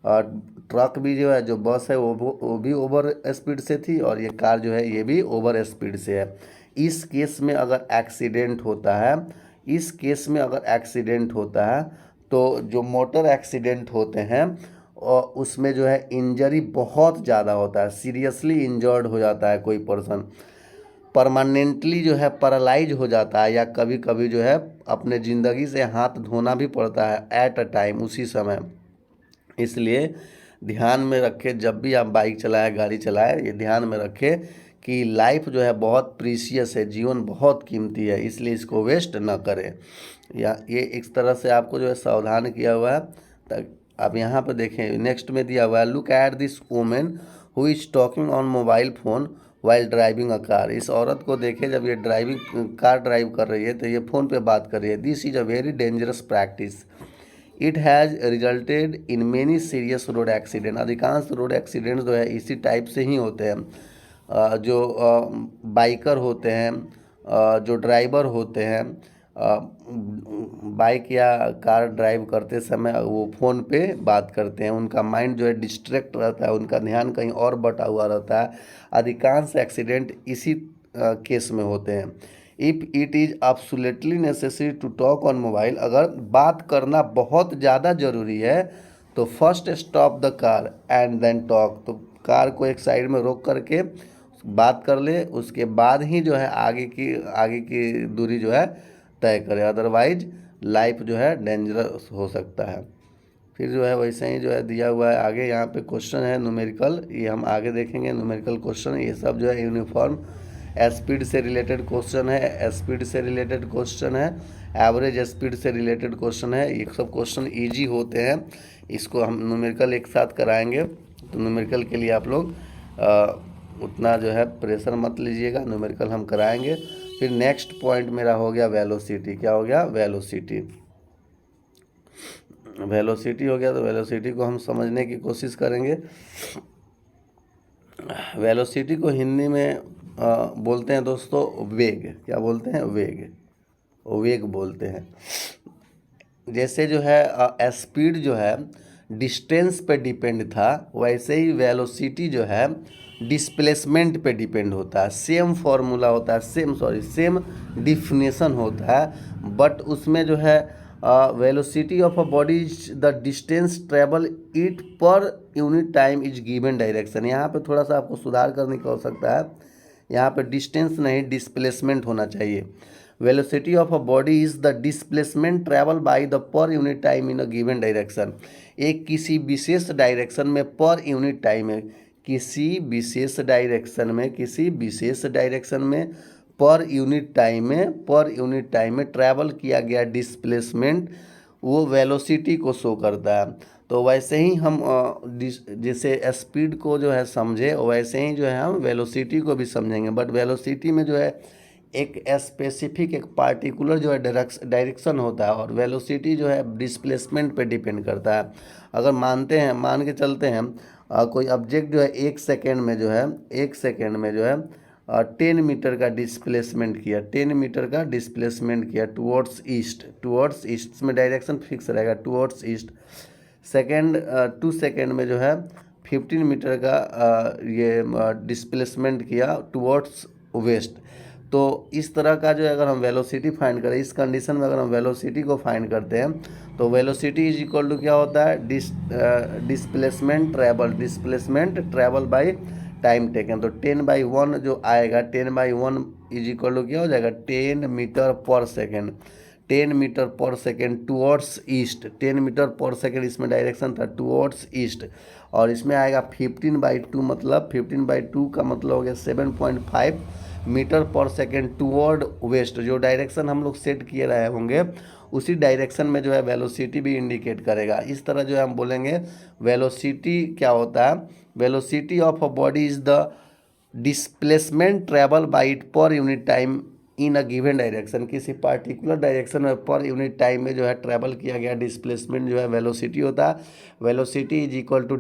ट्रक भी जो है, जो बस है वो भी ओवर स्पीड से थी, और ये कार जो है ये भी ओवर स्पीड से है। इस केस में अगर एक्सीडेंट होता है, तो जो मोटर एक्सीडेंट होते हैं और उसमें जो है इंजरी बहुत ज़्यादा होता है, सीरियसली इंजर्ड हो जाता है कोई पर्सन, परमानेंटली जो है पैरालाइज हो जाता है, या कभी कभी जो है अपने ज़िंदगी से हाथ धोना भी पड़ता है एट अ टाइम, उसी समय। इसलिए ध्यान में रखें, जब भी आप बाइक चलाएं, गाड़ी चलाएं, ये ध्यान में रखें कि लाइफ जो है बहुत प्रीशियस है, जीवन बहुत कीमती है, इसलिए इसको वेस्ट ना करें। या ये इस तरह से आपको जो है सावधान किया हुआ है। तक आप यहाँ पर देखें, नेक्स्ट में दिया हुआ है, look at this women who is talking on mobile phone while driving a car. इस औरत को देखें, जब ये कार ड्राइव कर रही है तो ये फ़ोन पे बात कर रही है। This is a very dangerous practice, it has resulted in many serious road accident. अधिकांश रोड एक्सीडेंट्स जो है इसी टाइप से ही होते हैं। जो बाइकर होते हैं, जो ड्राइवर होते हैं, बाइक या कार ड्राइव करते समय वो फ़ोन पे बात करते हैं, उनका माइंड जो है डिस्ट्रैक्ट रहता है, उनका ध्यान कहीं और बटा हुआ रहता है। अधिकांश एक्सीडेंट इसी केस में होते हैं। If it is absolutely necessary to talk on mobile, अगर बात करना बहुत ज़्यादा ज़रूरी है तो first stop the car and then talk. तो कार को एक साइड में रोक करके बात कर ले, उसके बाद ही जो है आगे की दूरी जो है तय करें, अदरवाइज लाइफ जो है डेंजरस हो सकता है। फिर जो है वैसे ही जो है दिया हुआ है आगे, यहाँ पे क्वेश्चन है न्यूमेरिकल, ये हम आगे देखेंगे न्यूमेरिकल क्वेश्चन। ये सब जो है यूनिफॉर्म स्पीड से रिलेटेड क्वेश्चन है, स्पीड से रिलेटेड क्वेश्चन है, एवरेज स्पीड से रिलेटेड क्वेश्चन है। ये सब क्वेश्चन इजी होते हैं, इसको हम न्यूमेरिकल एक साथ कराएंगे। तो न्यूमेरिकल के लिए आप लोग उतना जो है प्रेशर मत लीजिएगा, न्यूमेरिकल हम कराएंगे। फिर नेक्स्ट पॉइंट मेरा हो गया वेलोसिटी। क्या हो गया? वेलोसिटी। वेलोसिटी हो गया, तो वेलोसिटी को हम समझने की कोशिश करेंगे। वेलोसिटी को हिंदी में बोलते हैं दोस्तों वेग। क्या बोलते हैं? वेग। वेग बोलते हैं। जैसे जो है स्पीड जो है डिस्टेंस पे डिपेंड था, वैसे ही वेलोसिटी जो है डिस्प्लेसमेंट पे डिपेंड होता है। सेम फार्मूला होता है, सेम डिफिनेशन होता है, बट उसमें जो है velocity of a body is the distance travel it per unit time is given direction. यहाँ पे थोड़ा सा आपको सुधार करने की आवश्यकता है, यहाँ पे डिस्टेंस नहीं डिस्प्लेसमेंट होना चाहिए। Velocity of a body is the displacement travel by the per unit time in a given direction. एक किसी विशेष डायरेक्शन में पर यूनिट टाइम है, किसी विशेष डायरेक्शन में पर यूनिट टाइम में ट्रैवल किया गया डिस्प्लेसमेंट वो वेलोसिटी को शो करता है। तो वैसे ही हम जैसे स्पीड को जो है समझे, वैसे ही जो है हम वेलोसिटी को भी समझेंगे। बट वेलोसिटी में जो है एक स्पेसिफिक एक पार्टिकुलर जो है डायरेक्शन होता है, और वेलोसिटी जो है डिस्प्लेसमेंट पे डिपेंड करता है। अगर मान के चलते हैं कोई ऑब्जेक्ट जो है एक सेकेंड में जो है 10 मीटर का डिस्प्लेसमेंट किया, 10 मीटर का डिस्प्लेसमेंट किया टुवर्ड्स ईस्ट में डायरेक्शन फिक्स रहेगा, टुवर्ड्स ईस्ट। 2 सेकेंड में जो है 15 मीटर का ये डिस्प्लेसमेंट किया टुवर्ड्स वेस्ट। तो इस तरह का जो है अगर हम वेलोसिटी फाइंड करें, इस कंडीशन में अगर हम वेलोसिटी को फाइंड करते हैं तो वेलोसिटी इज इक्वल टू क्या होता है? Displacement travel by time taken. तो 10/1 जो आएगा, 10/1 इज इक्वल टू क्या हो जाएगा? 10 metre per second. 10 metre per second towards east, 10 metre per second इसमें डायरेक्शन था टुवर्ड्स ईस्ट। और इसमें आएगा 15/2, मतलब 15/2 का मतलब हो गया 7.5 metre per second toward waste. जो डायरेक्शन हम लोग सेट किए रहे होंगे उसी डायरेक्शन में जो है वेलोसिटी भी इंडिकेट करेगा। इस तरह जो है हम बोलेंगे वेलोसिटी क्या होता है? Velocity of a body is the displacement travel by it per unit time in a given direction. किसी पार्टिकुलर डायरेक्शन में पर यूनिट टाइम में जो है ट्रैवल किया गया डिस्प्लेसमेंट जो है वेलोसिटी होता है। Velocity is equal to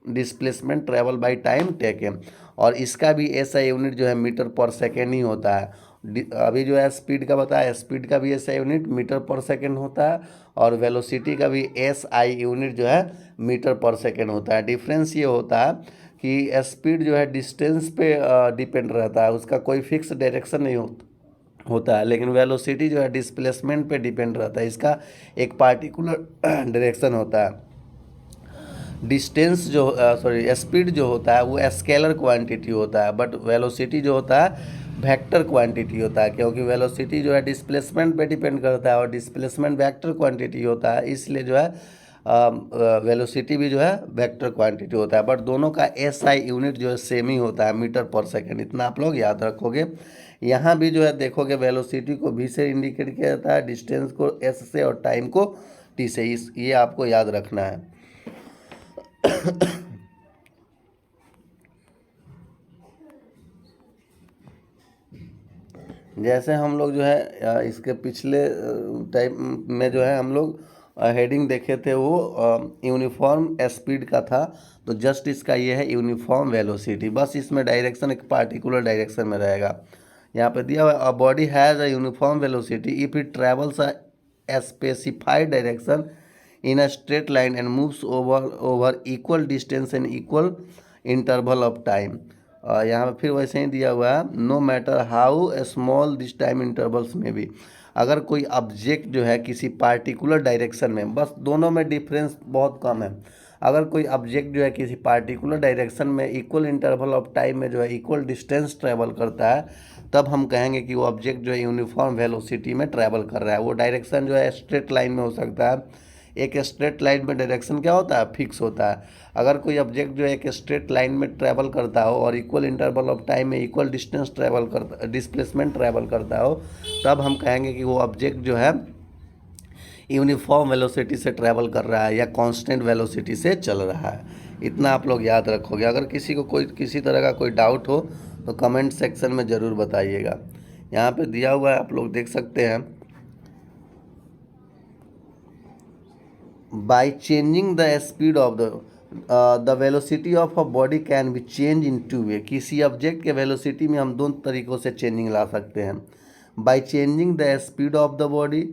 displacement travel by time taken. और इसका भी ऐसा यूनिट जो है मीटर पर सेकेंड ही होता है। अभी जो है स्पीड का बताया, स्पीड का भी ऐसा यूनिट मीटर पर सेकेंड होता है, और वेलोसिटी का भी SI यूनिट जो है मीटर पर सेकेंड होता है। डिफरेंस ये होता है कि स्पीड जो है डिस्टेंस पे डिपेंड रहता है, उसका कोई फिक्स डायरेक्शन नहीं होता है, लेकिन वेलोसिटी जो है डिस्प्लेसमेंट पे डिपेंड रहता है, इसका एक पार्टिकुलर डायरेक्शन होता है। डिस्टेंस जो स्पीड जो होता है वो स्केलर क्वांटिटी होता है, बट वेलोसिटी जो होता है वेक्टर क्वांटिटी होता है, क्योंकि वेलोसिटी जो है डिस्प्लेसमेंट पे डिपेंड करता है और डिस्प्लेसमेंट वेक्टर क्वांटिटी होता है, इसलिए जो है वेलोसिटी भी जो है वेक्टर क्वांटिटी होता है। बट दोनों का एसआई यूनिट जो है सेम ही होता है, मीटर पर सेकंड, इतना आप लोग याद रखोगे। यहाँ भी जो है देखोगे वेलोसिटी को v से इंडिकेट किया जाता है, डिस्टेंस को s से और टाइम को t से, इस ये आपको याद रखना है। जैसे हम लोग जो है इसके पिछले टाइम में जो है हम लोग हेडिंग देखे थे वो यूनिफॉर्म स्पीड का था, तो जस्ट इसका ये है यूनिफॉर्म वेलोसिटी, बस इसमें डायरेक्शन एक पार्टिकुलर डायरेक्शन में रहेगा। यहाँ पे दिया हुआ अ body has a uniform velocity if it travels a specified direction in a straight line and moves over equal distance and equal interval of time। यहाँ पे फिर वैसे ही दिया हुआ है no matter how small this time intervals में भी, अगर कोई ऑब्जेक्ट जो है किसी पार्टिकुलर डायरेक्शन में, बस दोनों में डिफरेंस बहुत कम है, अगर कोई ऑब्जेक्ट जो है किसी पार्टिकुलर डायरेक्शन में इक्वल इंटरवल ऑफ टाइम में जो है इक्वल डिस्टेंस ट्रेवल करता है, तब हम कहेंगे कि वो ऑब्जेक्ट जो है यूनिफॉर्म वेलोसिटी में ट्रैवल कर रहा है। वो डायरेक्शन जो है स्ट्रेट लाइन में हो सकता है, एक स्ट्रेट लाइन में डायरेक्शन क्या होता है फिक्स होता है। अगर कोई ऑब्जेक्ट जो है एक स्ट्रेट लाइन में ट्रैवल करता हो और इक्वल इंटरवल ऑफ टाइम में इक्वल डिस्टेंस ट्रैवल करता, डिस्प्लेसमेंट ट्रैवल करता हो, तब हम कहेंगे कि वो ऑब्जेक्ट जो है यूनिफॉर्म वेलोसिटी से ट्रैवल कर रहा है या कांस्टेंट वेलोसिटी से चल रहा है। इतना आप लोग याद रखोगे। अगर किसी को कोई किसी तरह का कोई डाउट हो तो कमेंट सेक्शन में ज़रूर बताइएगा। यहाँ पे दिया हुआ है, आप लोग देख सकते हैं, by changing the speed of the velocity of a body can be changed in two way। किसी ऑब्जेक्ट के वेलोसिटी में हम दोनों तरीक़ों से चेंजिंग ला सकते हैं, by changing the speed of the body,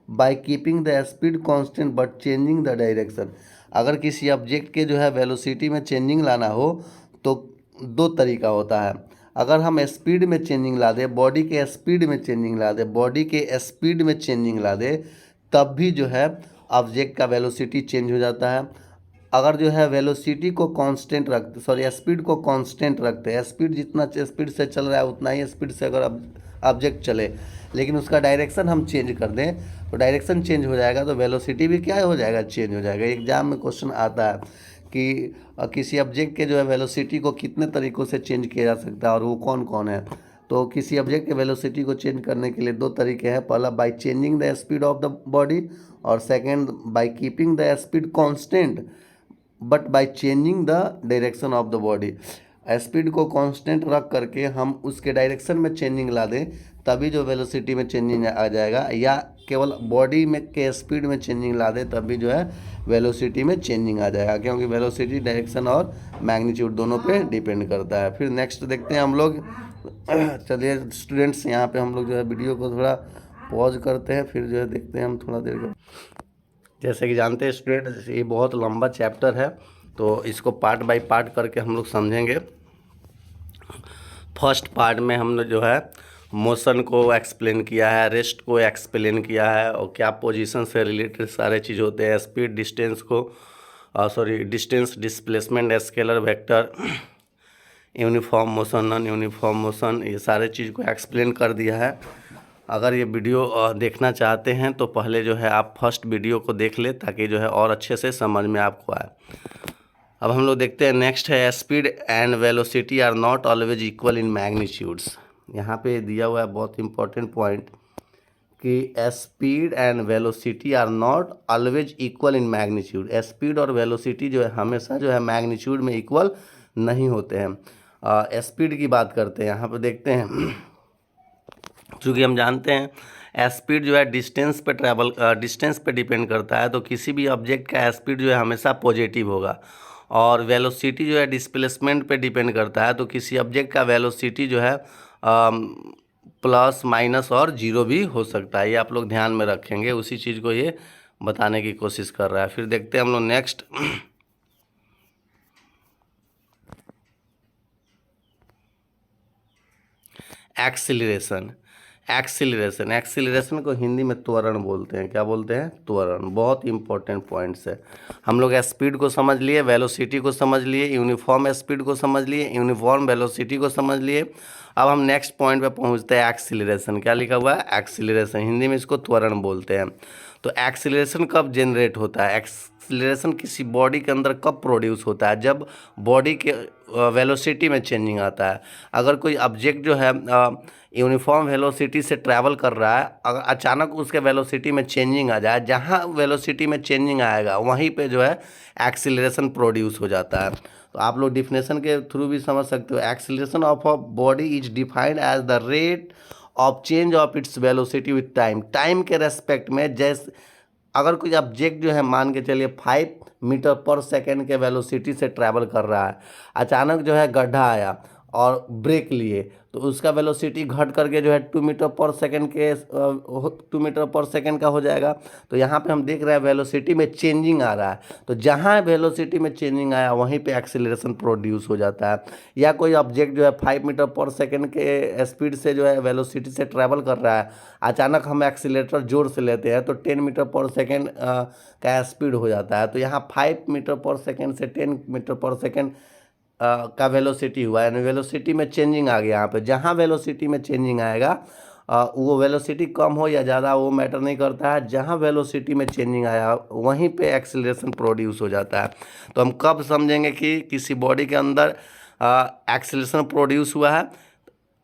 by keeping the speed constant but changing the direction। अगर किसी ऑब्जेक्ट के जो है वेलोसिटी में चेंजिंग लाना हो तो दो तरीका होता है। अगर हम स्पीड में चेंजिंग ला दें, बॉडी के स्पीड में चेंजिंग ला दें, बॉडी के स्पीड में चेंजिंग ला दें, तब भी जो है ऑब्जेक्ट का वेलोसिटी चेंज हो जाता है। अगर जो है वेलोसिटी को कांस्टेंट रखते, स्पीड को कांस्टेंट रखते हैं, स्पीड जितना स्पीड से चल रहा है उतना ही स्पीड से अगर ऑब्जेक्ट चले, लेकिन उसका डायरेक्शन हम चेंज कर दें तो डायरेक्शन चेंज हो जाएगा, तो वेलोसिटी भी क्या हो जाएगा, चेंज हो जाएगा। एग्जाम में क्वेश्चन आता है कि किसी ऑब्जेक्ट के जो है वेलोसिटी को कितने तरीक़ों से चेंज किया जा सकता है और वो कौन कौन है। तो किसी ऑब्जेक्ट के वेलोसिटी को चेंज करने के लिए दो तरीके हैं, पहला by changing the speed of the body और second by keeping the speed constant but by changing the direction of the body. Speed को कांस्टेंट रख करके हम उसके डायरेक्शन में चेंजिंग ला दें, तभी जो वेलोसिटी में चेंजिंग आ जाएगा, या केवल बॉडी में के स्पीड में चेंजिंग ला दें तभी जो है वेलोसिटी में चेंजिंग आ जाएगा, क्योंकि वेलोसिटी डायरेक्शन और मैग्नीट्यूड दोनों पे डिपेंड करता है। फिर नेक्स्ट देखते हैं हम लोग। चलिए स्टूडेंट्स, यहाँ पे हम लोग जो है वीडियो को थोड़ा पॉज करते हैं, फिर जो है देखते हैं हम थोड़ा देर का। जैसे कि जानते हैं स्टूडेंट, ये बहुत लंबा चैप्टर है, तो इसको पार्ट बाय पार्ट करके हम लोग समझेंगे। फर्स्ट पार्ट में हमने जो है मोशन को एक्सप्लेन किया है, रेस्ट को एक्सप्लेन किया है, और क्या पोजीशन से रिलेटेड सारे चीज़ होते हैं, स्पीड, डिस्टेंस को distance, displacement, scalar, vector, uniform motion, non uniform motion, ये सारे चीज़ को एक्सप्लेन कर दिया है। अगर ये वीडियो देखना चाहते हैं तो पहले जो है आप फर्स्ट वीडियो को देख ले, ताकि जो है और अच्छे से समझ में आपको आए। अब हम लोग देखते हैं नेक्स्ट है speed and velocity are not always equal in magnitudes. यहाँ पे दिया हुआ है बहुत इंपॉर्टेंट पॉइंट कि speed and velocity are not always equal in magnitude. Speed और वेलोसिटी जो है हमेशा जो है मैग्नीट्यूड में इक्वल नहीं होते हैं। स्पीड की बात करते हैं, यहाँ पे देखते हैं, चूँकि हम जानते हैं स्पीड जो है डिस्टेंस पे डिपेंड करता है, तो किसी भी ऑब्जेक्ट का स्पीड जो है हमेशा पॉजिटिव होगा, और वेलोसिटी जो है डिस्प्लेसमेंट पे डिपेंड करता है, तो किसी ऑब्जेक्ट का वेलोसिटी जो है प्लस, माइनस और जीरो भी हो सकता है। ये आप लोग ध्यान में रखेंगे, उसी चीज़ को ये बताने की कोशिश कर रहा है। फिर देखते हैं हम लोग नेक्स्ट एक्सीलरेशन। एक्सीलरेशन, एक्सीलरेशन को हिंदी में त्वरण बोलते हैं। क्या बोलते हैं? त्वरण। बहुत इंपॉर्टेंट पॉइंट्स है। हम लोग स्पीड को समझ लिए, वेलोसिटी को समझ लिए, यूनिफॉर्म स्पीड को समझ लिए, यूनिफॉर्म वेलोसिटी को समझ लिए। अब हम नेक्स्ट पॉइंट पे पहुंचते हैं, एक्सीलरेशन। क्या लिखा हुआ है? एक्सीलरेशन। हिंदी में इसको त्वरण बोलते हैं। तो एक्सीलरेशन कब जनरेट होता है? एक्सीलरेशन किसी बॉडी के अंदर कब प्रोड्यूस होता है? जब बॉडी के वेलोसिटी में चेंजिंग आता है। अगर कोई ऑब्जेक्ट जो है यूनिफॉर्म वेलोसिटी से ट्रैवल कर रहा है, अगर अचानक उसके वेलोसिटी में चेंजिंग आ जाए, जहाँ वेलोसिटी में चेंजिंग आएगा वहीं पे जो है एक्सीलरेशन प्रोड्यूस हो जाता है। तो आप लोग डिफिनेशन के थ्रू भी समझ सकते हो। Acceleration of a body is defined as the rate of change of its velocity with time. Time के रेस्पेक्ट में, जैसे अगर कोई ऑब्जेक्ट जो है मान के चलिए 5 मीटर पर सेकेंड के वेलोसिटी से ट्रैवल कर रहा है, अचानक जो है गड्ढा आया और ब्रेक लिए, तो उसका वेलोसिटी घट करके जो है 2 मीटर पर सेकेंड के 2 मीटर पर सेकेंड का हो जाएगा। तो यहाँ पे हम देख रहे हैं वेलोसिटी में चेंजिंग आ रहा है। तो जहाँ वेलोसिटी में चेंजिंग आया वहीं पे एक्सीलरेशन प्रोड्यूस हो जाता है। या कोई ऑब्जेक्ट जो है 5 मीटर पर सेकेंड के स्पीड से जो है वेलोसिटी से ट्रैवल कर रहा है, अचानक हम एक्सीलरेटर जोर से लेते हैं तो 10 मीटर पर सेकेंड का स्पीड हो जाता है। तो यहाँ 5 मीटर पर सेकेंड से 10 मीटर पर सेकेंड का वेलोसिटी हुआ, यानी वेलोसिटी में चेंजिंग आ गया। यहाँ पे जहाँ वेलोसिटी में चेंजिंग आएगा, वो वेलोसिटी कम हो या ज़्यादा वो मैटर नहीं करता है। जहाँ वेलोसिटी में चेंजिंग आया वहीं पे एक्सीलरेशन प्रोड्यूस हो जाता है। तो हम कब समझेंगे कि किसी बॉडी के अंदर एक्सीलरेशन प्रोड्यूस हुआ है?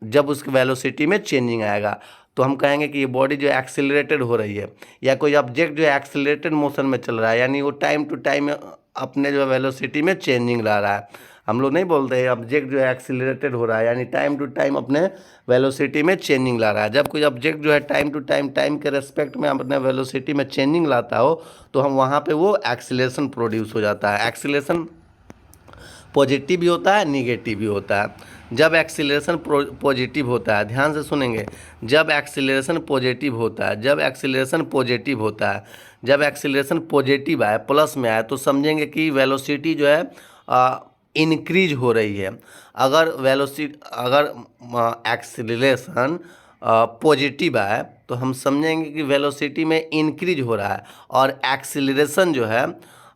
जब उसकी वेलोसिटी में चेंजिंग आएगा। तो हम कहेंगे कि ये बॉडी जो एक्सीलरेटेड हो रही है, या कोई ऑब्जेक्ट जो है एक्सीलरेटेड मोशन में चल रहा है, यानी वो टाइम टू टाइम अपने जो वेलोसिटी में चेंजिंग ला रहा है। हम लोग नहीं बोलते हैं ऑब्जेक्ट जो है एक्सीलरेटेड हो रहा है, यानी टाइम टू टाइम अपने वेलोसिटी में चेंजिंग ला रहा है। जब कोई ऑब्जेक्ट जो है टाइम टू टाइम के रेस्पेक्ट में अपने वेलोसिटी में चेंजिंग लाता हो, तो हम वहाँ पे वो एक्सीलरेशन प्रोड्यूस हो जाता है। एक्सीलरेशन पॉजिटिव भी होता है, निगेटिव भी होता है। जब एक्सीलरेशन पॉजिटिव होता है, ध्यान से सुनेंगे, जब एक्सीलरेशन पॉजिटिव होता है, जब एक्सीलरेशन पॉजिटिव होता है, जब एक्सीलरेशन पॉजिटिव आए, प्लस में आए, तो समझेंगे कि वेलोसिटी जो है इंक्रीज हो रही है। अगर एक्सीलरेशन पॉजिटिव आए तो हम समझेंगे कि वेलोसिटी में इंक्रीज हो रहा है। और एक्सीलरेशन जो है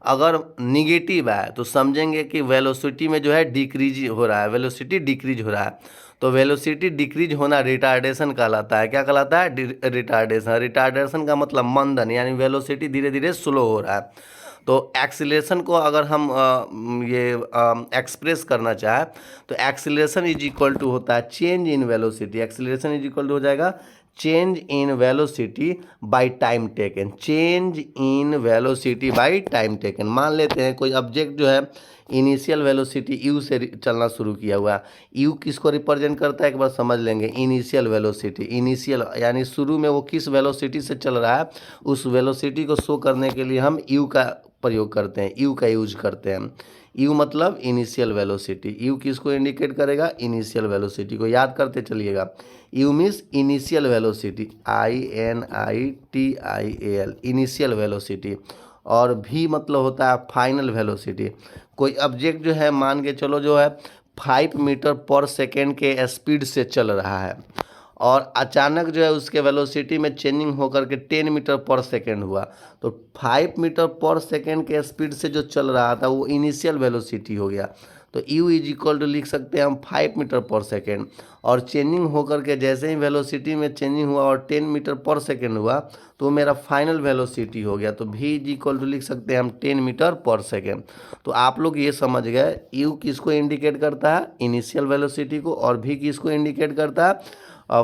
अगर निगेटिव है तो समझेंगे कि वेलोसिटी में जो है डिक्रीज हो रहा है, वेलोसिटी डिक्रीज हो रहा है। तो वेलोसिटी डिक्रीज होना रिटार्डेशन कहलाता है। क्या कहलाता है? रिटार्डेशन। रिटार्डेशन का मतलब मंदन, यानी वेलोसिटी धीरे धीरे स्लो हो रहा है। तो एक्सीलरेशन को अगर हम ये एक्सप्रेस करना चाहें तो एक्सीलरेशन इज इक्वल टू होता है change in velocity. Acceleration is equal to हो जाएगा change in velocity by time taken. Change in velocity by time taken. मान लेते हैं कोई ऑब्जेक्ट जो है इनिशियल वेलोसिटी यू से चलना शुरू किया हुआ है। यू किसको रिप्रेजेंट करता है? एक बार समझ लेंगे। इनिशियल वेलोसिटी, इनिशियल यानी शुरू में वो किस वेलोसिटी से चल रहा है, उस वेलोसिटी को शो करने के लिए हम यू का प्रयोग करते हैं, यू का यूज करते हैं। यू मतलब इनिशियल वेलोसिटी। यू किसको इंडिकेट करेगा? इनिशियल वेलोसिटी को। याद करते चलिएगा। You means initial velocity, INITIAL, initial velocity. और भी मतलब होता है फाइनल वेलोसिटी। कोई ऑब्जेक्ट जो है मान के चलो जो है 5 मीटर पर सेकेंड के स्पीड से चल रहा है और अचानक जो है उसके वेलोसिटी में चेंजिंग होकर के 10 मीटर पर सेकेंड हुआ, तो 5 मीटर पर सेकेंड के स्पीड से जो चल रहा था वो इनिशियल वेलोसिटी हो गया। तो u इज इक्वल टू लिख सकते हैं हम 5 मीटर पर सेकेंड, और चेंजिंग होकर के जैसे ही वेलोसिटी में चेंजिंग हुआ और 10 मीटर पर सेकेंड हुआ तो मेरा फाइनल वेलोसिटी हो गया। तो v इज इक्वल टू लिख सकते हैं हम 10 मीटर पर सेकेंड। तो आप लोग ये समझ गए u किसको इंडिकेट करता है? इनिशियल वेलोसिटी को। और v किसको इंडिकेट करता है?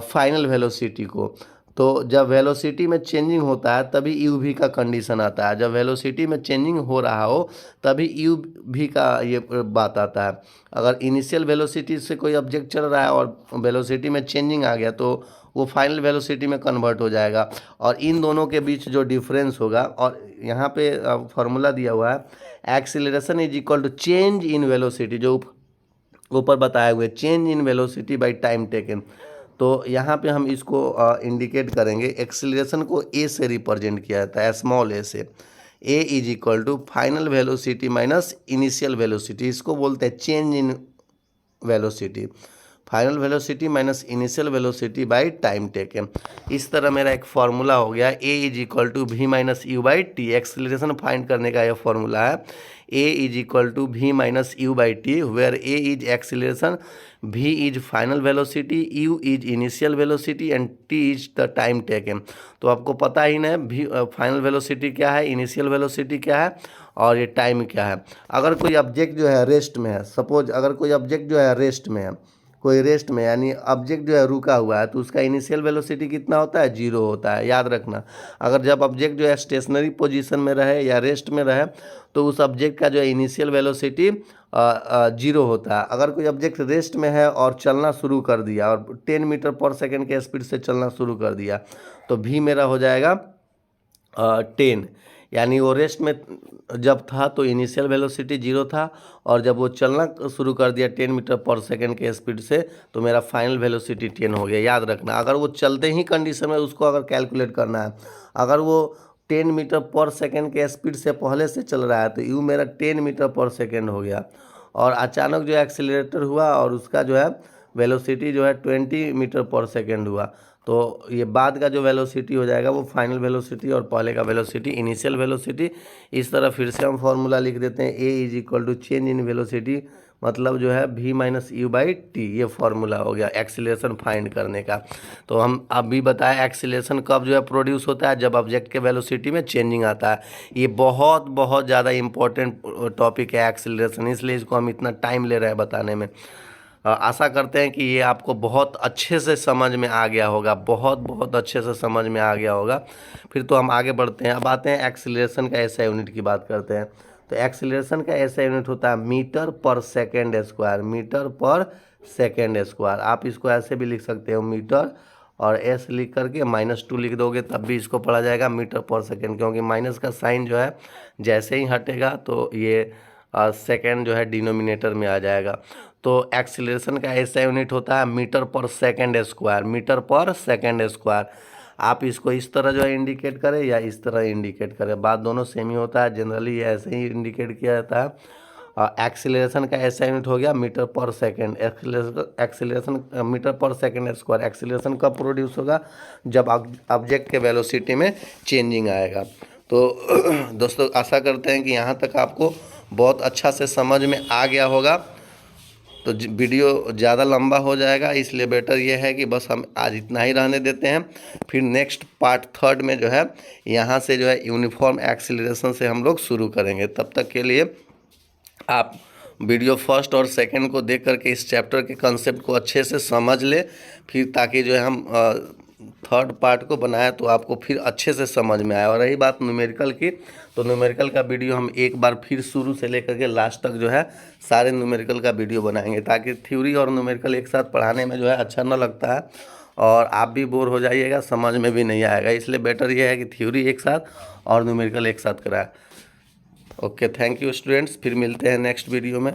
फाइनल वेलोसिटी को। तो जब वेलोसिटी में चेंजिंग होता है तभी यू भी का कंडीशन आता है। जब वेलोसिटी में चेंजिंग हो रहा हो तभी यू भी का ये बात आता है। अगर इनिशियल वेलोसिटी से कोई ऑब्जेक्ट चल रहा है और वेलोसिटी में चेंजिंग आ गया तो वो फाइनल वेलोसिटी में कन्वर्ट हो जाएगा। और इन दोनों के बीच जो डिफरेंस होगा, और यहाँ पे फार्मूला दिया हुआ है, acceleration is equal to change in velocity, जो ऊपर बताए हुए change in velocity by time taken. तो यहाँ पे हम इसको इंडिकेट करेंगे। एक्सीलरेशन को ए से रिप्रेजेंट किया जाता है, स्मॉल ए से। A is equal to final velocity minus initial velocity, इसको बोलते हैं change in velocity. Final velocity minus initial velocity by time taken. इस तरह मेरा एक फार्मूला हो गया A is equal to V minus U by T. Acceleration find करने का यह फार्मूला है A is equal to V minus U by T, where A is acceleration, V is final velocity, U is initial velocity and T is the time taken. तो आपको पता ही ना we final velocity क्या है, initial velocity क्या है और ये टाइम क्या है। अगर कोई ऑब्जेक्ट जो है रेस्ट में है, सपोज अगर कोई ऑब्जेक्ट जो है रेस्ट में है, कोई रेस्ट में यानी ऑब्जेक्ट जो है रुका हुआ है, तो उसका इनिशियल वेलोसिटी कितना होता है, 0 होता है, याद रखना। अगर जब ऑब्जेक्ट जो है स्टेशनरी पोजीशन में रहे या रेस्ट में रहे तो उस ऑब्जेक्ट का जो है इनिशियल वेलोसिटी 0 होता है। अगर कोई ऑब्जेक्ट रेस्ट में है और चलना शुरू कर दिया और 10 मीटर पर सेकेंड के स्पीड से चलना शुरू कर दिया तो भी मेरा हो जाएगा 10, यानी वो रेस्ट में जब था तो इनिशियल वेलोसिटी 0 था और जब वो चलना शुरू कर दिया 10 मीटर पर सेकेंड के स्पीड से तो मेरा फाइनल वेलोसिटी 10 हो गया। याद रखना, अगर वो चलते ही कंडीशन में उसको अगर कैलकुलेट करना है, अगर वो 10 मीटर पर सेकेंड के स्पीड से पहले से चल रहा है तो यू मेरा 10 मीटर पर सेकेंड हो गया और अचानक जो एक्सीलरेटर हुआ और उसका जो है वेलोसिटी जो है 20 मीटर पर सेकेंड हुआ तो ये बाद का जो वेलोसिटी हो जाएगा वो फाइनल वेलोसिटी और पहले का वेलोसिटी इनिशियल वेलोसिटी। इस तरह फिर से हम फॉर्मूला लिख देते हैं A is equal to change in velocity, मतलब जो है V minus U by T. ये फार्मूला हो गया एक्सीलरेशन फाइंड करने का। तो हम अभी बताया एक्सीलरेशन कब जो है प्रोड्यूस होता है, जब ऑब्जेक्ट के वेलोसिटी में चेंजिंग आता है। ये बहुत बहुत ज़्यादा इंपॉर्टेंट टॉपिक है एक्सीलरेशन, इसलिए इसको हम इतना टाइम ले रहे हैं बताने में। आशा करते हैं कि ये आपको बहुत अच्छे से समझ में आ गया होगा, बहुत बहुत अच्छे से समझ में आ गया होगा। फिर तो हम आगे बढ़ते हैं। अब आते हैं एक्सीलरेशन का एसआई यूनिट की बात करते हैं। तो एक्सीलरेशन का एसआई यूनिट होता है metre per second square, metre per second square. आप इसको ऐसे भी लिख सकते हो मीटर और एस लिख करके -2 लिख दोगे तब भी इसको पढ़ा जाएगा मीटर पर सेकेंड, क्योंकि माइनस का साइन जो है जैसे ही हटेगा तो ये सेकेंड जो है डिनोमिनेटर में आ जाएगा। तो एक्सीलरेशन का एसआई यूनिट होता है metre per second square, metre per second square. आप इसको इस तरह जो है इंडिकेट करें या इस तरह इंडिकेट करें, बात दोनों सेम ही होता है, जनरली ये ऐसे ही इंडिकेट किया जाता है। एक्सीलरेशन का एसआई यूनिट हो गया metre per second, acceleration metre per second square. Acceleration कब प्रोड्यूस होगा, जब ऑब्जेक्ट के वेलोसिटी में चेंजिंग आएगा। तो दोस्तों आशा करते हैं कि यहाँ तक आपको बहुत अच्छा से समझ में आ गया होगा। तो वीडियो ज़्यादा लंबा हो जाएगा, इसलिए बेटर ये है कि बस हम आज इतना ही रहने देते हैं। फिर नेक्स्ट पार्ट 3 में जो है यहाँ से जो है यूनिफॉर्म एक्सीलरेशन से हम लोग शुरू करेंगे। तब तक के लिए आप वीडियो फर्स्ट और सेकंड को देख करके इस चैप्टर के कंसेप्ट को अच्छे से समझ ले, फिर ताकि जो है हम 3rd पार्ट को बनाया तो आपको फिर अच्छे से समझ में आए। और रही बात न्यूमेरिकल की, तो न्यूमेरिकल का वीडियो हम एक बार फिर शुरू से लेकर के लास्ट तक जो है सारे न्यूमेरिकल का वीडियो बनाएंगे, ताकि थ्योरी और न्यूमेरिकल एक साथ पढ़ाने में जो है अच्छा ना लगता है और आप भी बोर हो जाइएगा, समझ में भी नहीं आएगा। इसलिए बेटर ये है कि थ्योरी एक साथ और न्यूमेरिकल एक साथ कराए। ओके, थैंक यू स्टूडेंट्स, फिर मिलते हैं नेक्स्ट वीडियो में।